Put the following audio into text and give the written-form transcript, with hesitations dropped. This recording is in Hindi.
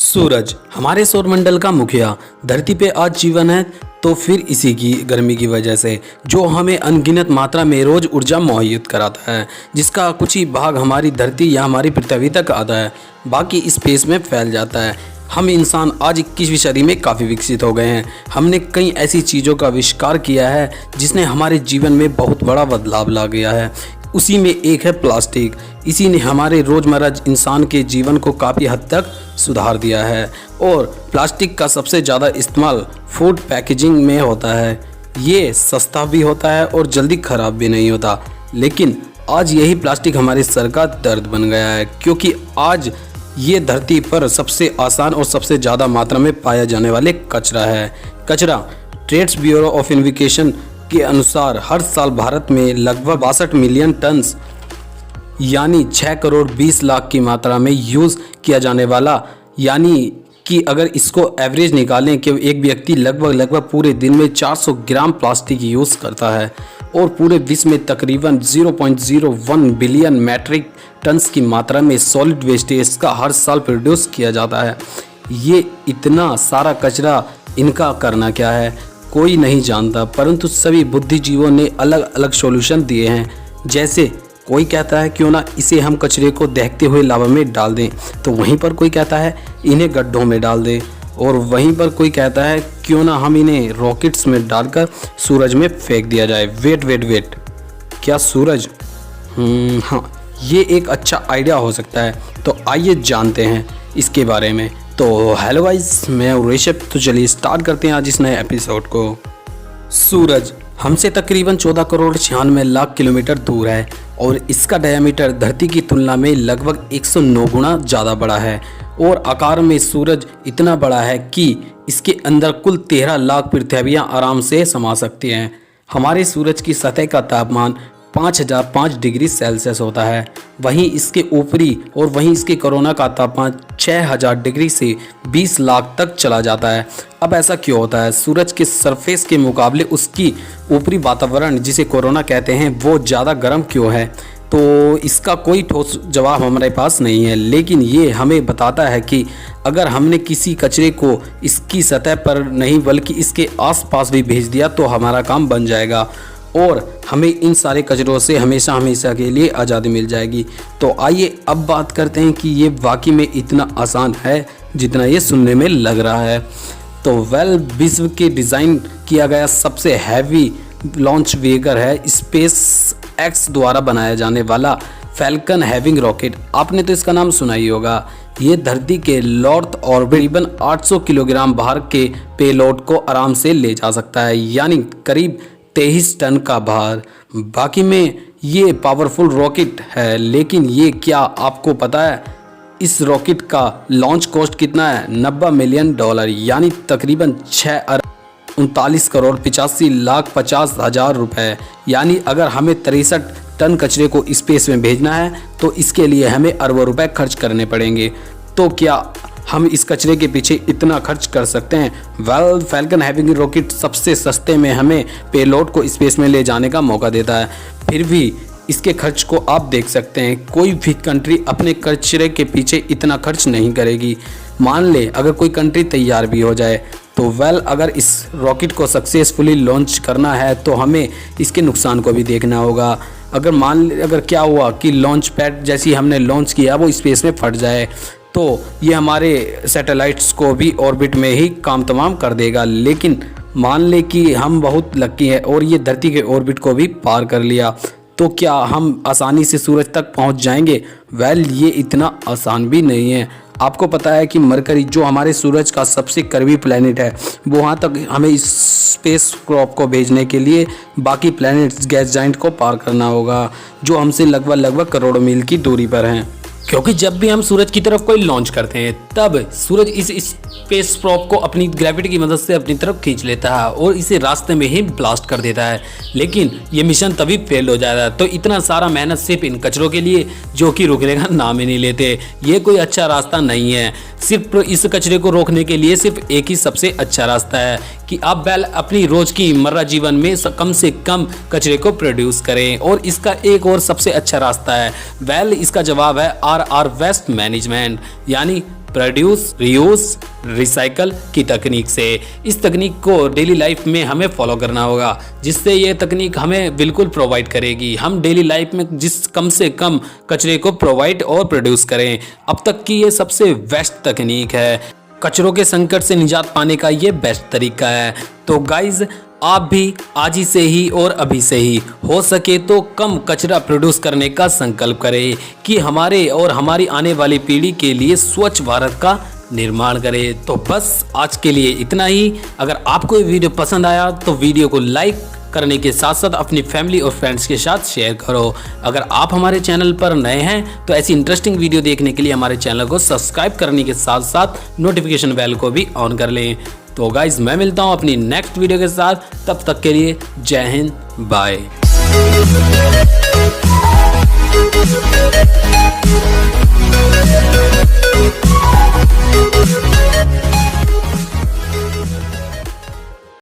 सूरज हमारे सौरमंडल का मुखिया धरती पे आज जीवन है तो फिर इसी की गर्मी की वजह से जो हमें अनगिनत मात्रा में रोज ऊर्जा मुहैया कराता है, जिसका कुछ ही भाग हमारी धरती या हमारी पृथ्वी तक आता है, बाकी स्पेस में फैल जाता है। हम इंसान आज 21वीं सदी में काफ़ी विकसित हो गए हैं। हमने कई ऐसी चीज़ों का आविष्कार किया है जिसने हमारे जीवन में बहुत बड़ा बदलाव ला गया है। उसी में एक है प्लास्टिक। इसी ने हमारे रोज़मर्रा इंसान के जीवन को काफ़ी हद तक सुधार दिया है और प्लास्टिक का सबसे ज़्यादा इस्तेमाल फूड पैकेजिंग में होता है। ये सस्ता भी होता है और जल्दी ख़राब भी नहीं होता, लेकिन आज यही प्लास्टिक हमारे सर का दर्द बन गया है, क्योंकि आज ये धरती पर सबसे आसान और सबसे ज़्यादा मात्रा में पाया जाने वाले कचरा है। कचरा ट्रेड्स ब्यूरो ऑफ इन्वेस्टिगेशन के अनुसार हर साल भारत में लगभग 62 मिलियन टन यानी 6 करोड़ 20 लाख की मात्रा में यूज़ किया जाने वाला, यानी कि अगर इसको एवरेज निकालें कि एक व्यक्ति लगभग पूरे दिन में 400 ग्राम प्लास्टिक यूज़ करता है और पूरे विश्व में तकरीबन 0.01 बिलियन मैट्रिक टन्स की मात्रा में सॉलिड वेस्टेज का हर साल प्रोड्यूस किया जाता है। ये इतना सारा कचरा, इनका करना क्या है कोई नहीं जानता, परंतु सभी बुद्धिजीवों ने अलग अलग सॉल्यूशन दिए हैं। जैसे कोई कहता है क्यों ना इसे हम कचरे को दहकते हुए लावा में डाल दें, तो वहीं पर कोई कहता है इन्हें गड्ढों में डाल दें, और वहीं पर कोई कहता है क्यों ना हम इन्हें रॉकेट्स में डालकर सूरज में फेंक दिया जाए। वेट, क्या सूरज? हाँ, ये एक अच्छा आइडिया हो सकता है। तो आइए जानते हैं इसके बारे में। तो हेलो गाइस, मैं ऋषभ। तो चलिए स्टार्ट करते हैं आज इस नए एपिसोड को। सूरज हमसे तकरीबन 14 करोड़ 96 लाख किलोमीटर दूर है और इसका डायमीटर धरती की तुलना में लगभग 109 गुना ज़्यादा बड़ा है और आकार में सूरज इतना बड़ा है कि इसके अंदर कुल 13 लाख पृथ्वियाँ आराम से समा सकती हैं। हमारे सूरज की सतह का तापमान 5005 डिग्री सेल्सियस होता है, वहीं इसके ऊपरी और वहीं इसके कोरोना का तापमान 6000 डिग्री से 20 लाख तक चला जाता है। अब ऐसा क्यों होता है? सूरज के सरफेस के मुकाबले उसकी ऊपरी वातावरण, जिसे कोरोना कहते हैं, वो ज़्यादा गर्म क्यों है? तो इसका कोई ठोस जवाब हमारे पास नहीं है, लेकिन ये हमें बताता है कि अगर हमने किसी कचरे को इसकी सतह पर नहीं बल्कि इसके आसपास भी भेज दिया तो हमारा काम बन जाएगा और हमें इन सारे कचरों से हमेशा के लिए आज़ादी मिल जाएगी। तो आइए अब बात करते हैं कि ये वाकई में इतना आसान है जितना ये सुनने में लग रहा है। तो विश्व के डिज़ाइन किया गया सबसे हैवी लॉन्च व्हीकल है स्पेस एक्स द्वारा बनाया जाने वाला फैल्कन हैविंग रॉकेट। आपने तो इसका नाम सुना ही होगा। ये धरती के लॉर्थ ऑर्बिट करीबन 800 किलोग्राम भार के पेलोड को आराम से ले जा सकता है, यानी करीब 23 टन का भार। बाकी में ये पावरफुल रॉकेट है, लेकिन ये क्या आपको पता है इस रॉकेट का लॉन्च कॉस्ट कितना है? $90 मिलियन, यानी तकरीबन 6 अरब 39 करोड़ 85 लाख 50 हज़ार रुपये। यानी अगर हमें 63 टन कचरे को स्पेस में भेजना है तो इसके लिए हमें अरबों रुपए खर्च करने पड़ेंगे। तो क्या हम इस कचरे के पीछे इतना खर्च कर सकते हैं? फैल्कन हैविंग रॉकेट सबसे सस्ते में हमें पेलोड को स्पेस में ले जाने का मौका देता है। फिर भी इसके खर्च को आप देख सकते हैं, कोई भी कंट्री अपने कचरे के पीछे इतना खर्च नहीं करेगी। मान ले अगर कोई कंट्री तैयार भी हो जाए तो अगर इस रॉकेट को सक्सेसफुली लॉन्च करना है तो हमें इसके नुकसान को भी देखना होगा। अगर क्या हुआ कि लॉन्च पैड जैसी हमने लॉन्च किया वो स्पेस में फट जाए तो ये हमारे सैटेलाइट्स को भी ऑर्बिट में ही काम तमाम कर देगा। लेकिन मान ले कि हम बहुत लकी हैं और ये धरती के ऑर्बिट को भी पार कर लिया, तो क्या हम आसानी से सूरज तक पहुंच जाएंगे? ये इतना आसान भी नहीं है। आपको पता है कि मरकरी, जो हमारे सूरज का सबसे करीबी प्लैनेट है, वहाँ तक हमें इस स्पेस क्रॉप को भेजने के लिए बाकी प्लैनेट्स गैस जाइंट को पार करना होगा, जो हमसे लगभग करोड़ों मील की दूरी पर हैं। क्योंकि जब भी हम सूरज की तरफ कोई लॉन्च करते हैं तब सूरज इस स्पेस प्रॉप को अपनी ग्रेविटी की मदद से अपनी तरफ खींच लेता है और इसे रास्ते में ही ब्लास्ट कर देता है। लेकिन ये मिशन तभी फेल हो जाता है। तो इतना सारा मेहनत सिर्फ इन कचरों के लिए जो कि रुकने का नाम ही नहीं लेते। ये कोई अच्छा रास्ता नहीं है। सिर्फ इस कचरे को रोकने के लिए सिर्फ एक ही सबसे अच्छा रास्ता है कि आप अपनी रोज की मर्रा जीवन में कम से कम कचरे को प्रोड्यूस करें। और इसका एक और सबसे अच्छा रास्ता है, इसका जवाब है RR वेस्ट मैनेजमेंट, यानी प्रोड्यूस, रीयूज, रिसाइकल की तकनीक से। इस तकनीक को डेली लाइफ में हमें फॉलो करना होगा, जिससे ये तकनीक हमें बिल्कुल प्रोवाइड करेगी। हम डेली लाइफ में जिस कम से कम कचरे को प्रोवाइड और प्रोड्यूस करें। अब तक की ये सबसे बेस्ट तकनीक है। कचरों के संकट से निजात पाने का ये बेस्ट तरीका है। तो गाइज, आप भी आज ही से ही और अभी से ही हो सके तो कम कचरा प्रोड्यूस करने का संकल्प करें कि हमारे और हमारी आने वाली पीढ़ी के लिए स्वच्छ भारत का निर्माण करें। तो बस आज के लिए इतना ही। अगर आपको ये वीडियो पसंद आया तो वीडियो को लाइक करने के साथ साथ अपनी फैमिली और फ्रेंड्स के साथ शेयर करो। अगर आप हमारे चैनल पर नए हैं तो ऐसी इंटरेस्टिंग वीडियो देखने के लिए हमारे चैनल को सब्सक्राइब करने के साथ साथ नोटिफिकेशन बेल को भी ऑन कर लें। तो गाइज, मैं मिलता हूं अपनी नेक्स्ट वीडियो के साथ। तब तक के लिए जय हिंद, बाय।